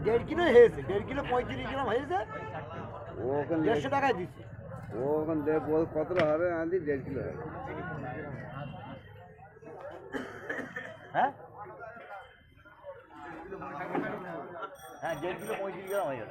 দেড় কিলো হয়েছে, 1.5 কিলো 35 গ্রাম হয়েছে, ওখানে 150 টাকায় দিচ্ছে। ওখানে কতটা হবে? আনলি 1.5 কিলো হবে। হ্যাঁ হ্যাঁ, 1.5 কিলো 35 গ্রাম হয়ে গেল।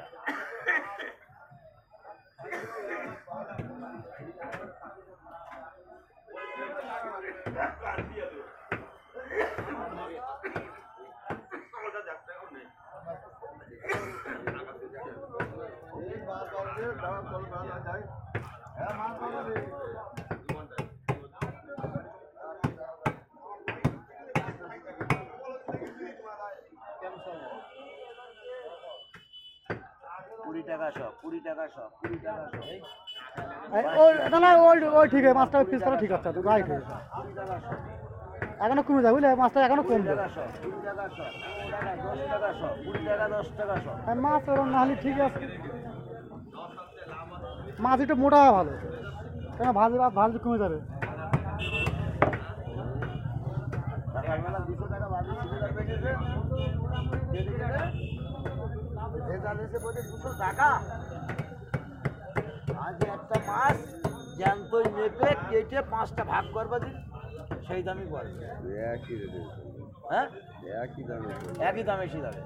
কুড়ি টাকা সব, 20 টাকা সব, 20 টাকা সব। ওই ঠিক আছে, মাছটা পিস করা ঠিক আছে, রাইট হয়েছে। এখনো কমে যাবে, বুঝলে মাছটা এখনো কমবে। 20 টাকা সব, 20 টাকা সব, 10 টাকা সব, 20 টাকা 10 টাকা সব। মাছ ওরকম না হলে ঠিক আছে, মাছ একটু মোটা ভালো, কেন ভাজি কমে যাবে। সকালবেলা 200 টাকা ভাজি সিলিন্ডার পেয়েছে, বলছে 200 টাকা। আজ একটা মাছ জ্যান্ত নেপে কেটে 5টা ভাগ করবা দিন, সেই দামই বলে। একই রেটে, হ্যাঁ একই দামে। একই দামে এসে যাবে।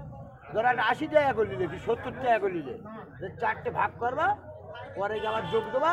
ধর একটা 80 টাকা করে নিলে কি 70 টাকা করে নিলে, 4টে ভাগ করবা, পরে আবার যোগ দেবা,